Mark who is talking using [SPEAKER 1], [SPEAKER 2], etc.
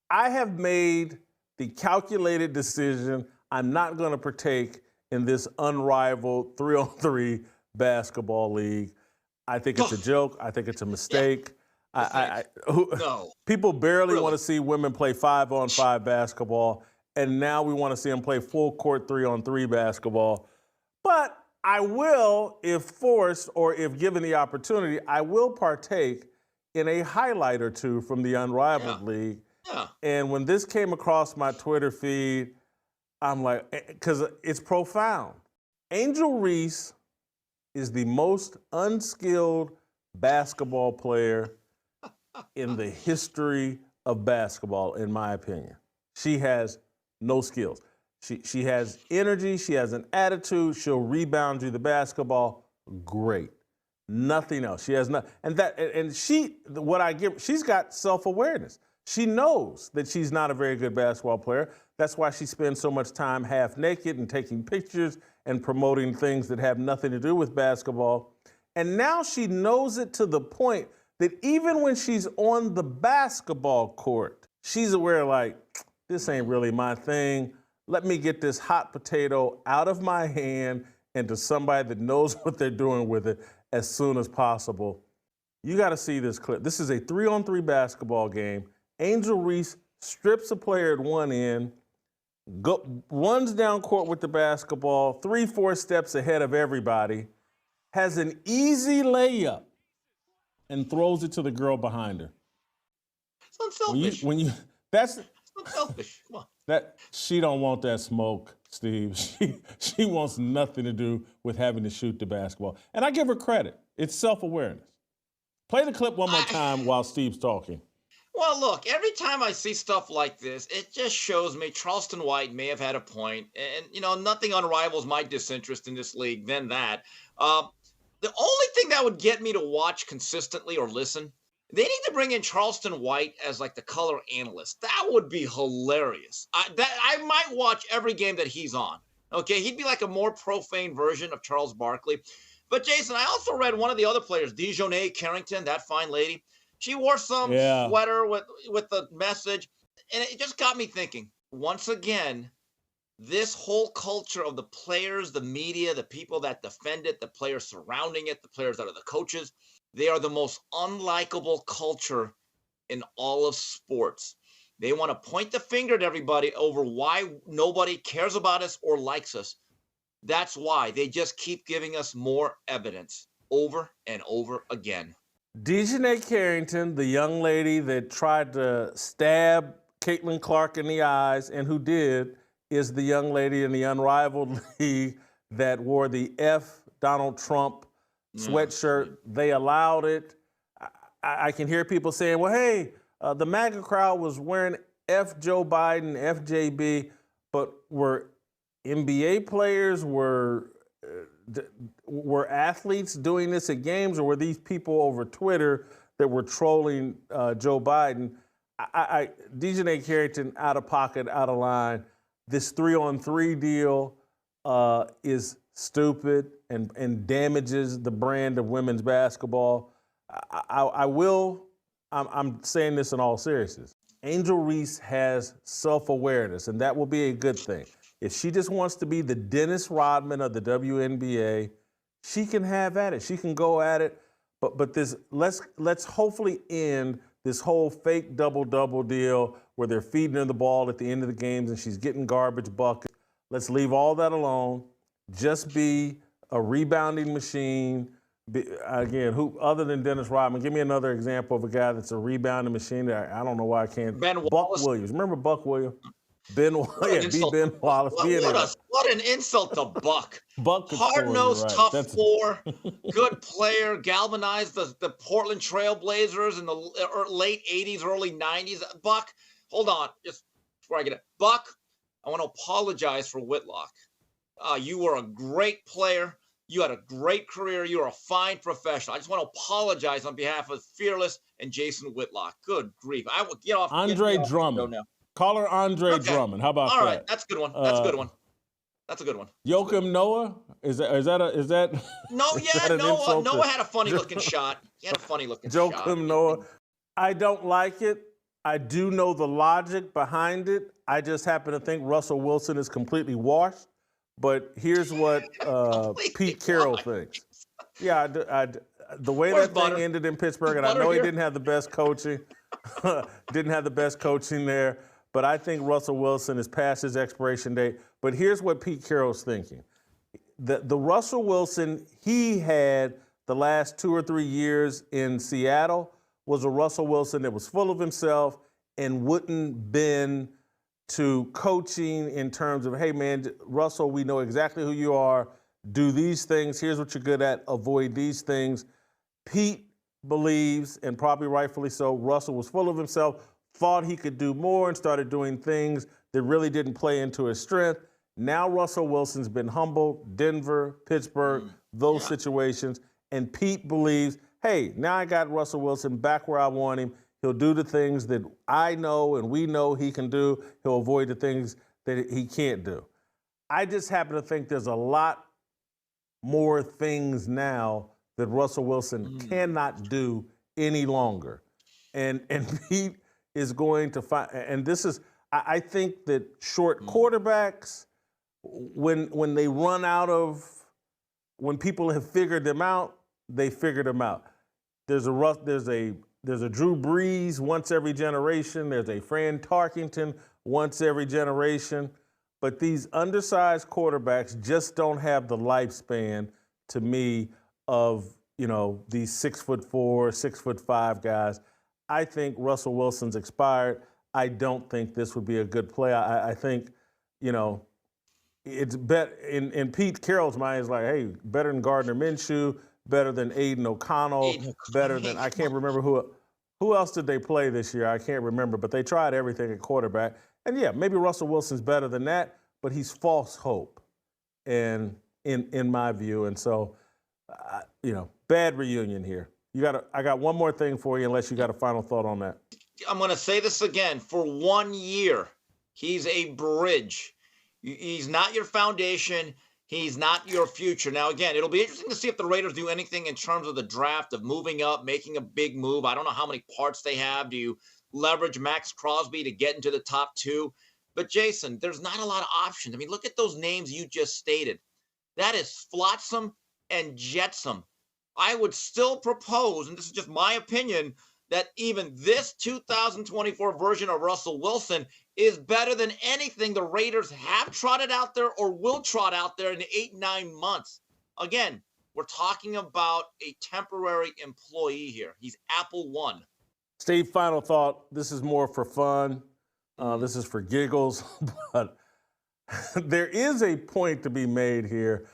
[SPEAKER 1] I have made the calculated decision. I'm not going to partake in this unrivaled 3-on-3 basketball league. I think it's a joke. I think it's a mistake.
[SPEAKER 2] No.
[SPEAKER 1] People barely
[SPEAKER 2] Really?
[SPEAKER 1] want to see women play 5-on-5 basketball, and now we want to see them play full court 3-on-3 basketball. But I will, if forced or if given the opportunity, I will partake in a highlight or two from the Unrivaled League.
[SPEAKER 2] Yeah.
[SPEAKER 1] And when this came across my Twitter feed, I'm like, because it's profound. Angel Reese is the most unskilled basketball player in the history of basketball, in my opinion. She has no skills. She has energy. She has an attitude. She'll rebound you the basketball. Great. Nothing else. She has nothing. She's got self-awareness. She knows that she's not a very good basketball player. That's why she spends so much time half naked and taking pictures and promoting things that have nothing to do with basketball. And now she knows it to the point that even when she's on the basketball court, she's aware, like, this ain't really my thing. Let me get this hot potato out of my hand and to somebody that knows what they're doing with it as soon as possible. You got to see this clip. This is a 3-on-3 basketball game. Angel Reese strips a player at one end, runs down court with the basketball, 3-4 steps ahead of everybody, has an easy layup, and throws it to the girl behind her.
[SPEAKER 2] It's unselfish.
[SPEAKER 1] That's
[SPEAKER 2] unselfish. Come on.
[SPEAKER 1] She don't want that smoke, Steve. She wants nothing to do with having to shoot the basketball. And I give her credit. It's self-awareness. Play the clip one more time while Steve's talking.
[SPEAKER 2] Well, look, every time I see stuff like this, it just shows me Charleston White may have had a point. And, nothing unrivals my disinterest in this league than that. The only thing that would get me to watch consistently or listen, they need to bring in Charleston White as like the color analyst. That would be hilarious. I might watch every game that he's on. Okay, he'd be like a more profane version of Charles Barkley. But Jason, I also read one of the other players, Dejonae Carrington, that fine lady. She wore some sweater with the message, and it just got me thinking. Once again, this whole culture of the players, the media, the people that defend it, the players surrounding it, the players that are the coaches, they are the most unlikable culture in all of sports. They want to point the finger at everybody over why nobody cares about us or likes us. That's why they just keep giving us more evidence over and over again.
[SPEAKER 1] Dejonae Carrington, the young lady that tried to stab Caitlin Clark in the eyes, and who did, is the young lady in the Unrivaled League that wore the F Donald Trump sweatshirt. They allowed it. I can hear people saying, well, hey, the MAGA crowd was wearing F Joe Biden, FJB, but were NBA players, were athletes doing this at games, or were these people over Twitter that were trolling Joe Biden? Dejonae Carrington, out of pocket, out of line. This 3-on-3 deal is stupid and damages the brand of women's basketball. I'm saying this in all seriousness. Angel Reese has self-awareness, and that will be a good thing. If she just wants to be the Dennis Rodman of the WNBA, she can have at it. She can go at it. But let's hopefully end this whole fake double-double deal where they're feeding her the ball at the end of the games and she's getting garbage buckets. Let's leave all that alone. Just be a rebounding machine. Again, who other than Dennis Rodman? Give me another example of a guy that's a rebounding machine. I don't know why I can't.
[SPEAKER 2] Ben
[SPEAKER 1] Buck
[SPEAKER 2] Wallace.
[SPEAKER 1] Williams. Remember Buck Williams? Ben Wallace.
[SPEAKER 2] What an insult to Buck.
[SPEAKER 1] Buck
[SPEAKER 2] hard-nosed,
[SPEAKER 1] right.
[SPEAKER 2] tough four, good player, galvanized the Portland Trailblazers in the late 80s, early 90s. Buck, hold on, just before I get it. Buck, I want to apologize for Whitlock. You were a great player. You had a great career. You were a fine professional. I just want to apologize on behalf of Fearless and Jason Whitlock. Good grief. I will get off.
[SPEAKER 1] Andre Drummond. Call her Andre Drummond. How about that?
[SPEAKER 2] All right, that's a good one. That's a good one. That's a good one.
[SPEAKER 1] Joakim Noah? Is that
[SPEAKER 2] No, yeah, Noah had a funny looking shot. He had a funny looking shot.
[SPEAKER 1] Joakim Noah. I don't like it. I do know the logic behind it. I just happen to think Russell Wilson is completely washed. But here's what
[SPEAKER 2] Completely
[SPEAKER 1] Pete Carroll
[SPEAKER 2] washed.
[SPEAKER 1] thinks. Yeah, the way
[SPEAKER 2] Where's
[SPEAKER 1] that thing
[SPEAKER 2] butter?
[SPEAKER 1] ended in Pittsburgh,
[SPEAKER 2] Is
[SPEAKER 1] and I
[SPEAKER 2] butter
[SPEAKER 1] know he
[SPEAKER 2] here?
[SPEAKER 1] didn't have the best coaching, didn't have the best coaching there, but I think Russell Wilson is past his expiration date. But here's what Pete Carroll's thinking. The Russell Wilson he had the last 2 or 3 years in Seattle was a Russell Wilson that was full of himself and wouldn't bend to coaching in terms of, hey man, Russell, we know exactly who you are. Do these things. Here's what you're good at. Avoid these things. Pete believes, and probably rightfully so, Russell was full of himself, thought he could do more, and started doing things that really didn't play into his strength. Now Russell Wilson's been humbled, Denver, Pittsburgh, those situations, and Pete believes, hey, now I got Russell Wilson back where I want him. He'll do the things that I know and we know he can do. He'll avoid the things that he can't do. I just happen to think there's a lot more things now that Russell Wilson cannot do any longer. And Pete is going to find, and this is, I think that short quarterbacks, when they run out of, when people have figured them out, they figured them out. There's a Drew Brees once every generation. There's a Fran Tarkenton once every generation. But these undersized quarterbacks just don't have the lifespan, to me, of these 6'4", 6'5" guys. I think Russell Wilson's expired. I don't think this would be a good play. I think, it's better in Pete Carroll's mind. It's like, hey, better than Gardner Minshew, better than Aiden O'Connell, better than I can't remember who else did they play this year. I can't remember, but they tried everything at quarterback. And yeah, maybe Russell Wilson's better than that, but he's false hope, and in my view. And so, bad reunion here. I got one more thing for you, unless you got a final thought on that.
[SPEAKER 2] I'm going to say this again. For 1 year, he's a bridge. He's not your foundation. He's not your future. Now, again, it'll be interesting to see if the Raiders do anything in terms of the draft, of moving up, making a big move. I don't know how many parts they have. Do you leverage Max Crosby to get into the top 2? But, Jason, there's not a lot of options. I mean, look at those names you just stated. That is flotsam and jetsam. I would still propose, and this is just my opinion, that even this 2024 version of Russell Wilson is better than anything the Raiders have trotted out there or will trot out there in 8-9 months. Again, we're talking about a temporary employee here. He's Apple One.
[SPEAKER 1] Steve, final thought. This is more for fun. This is for giggles. But there is a point to be made here.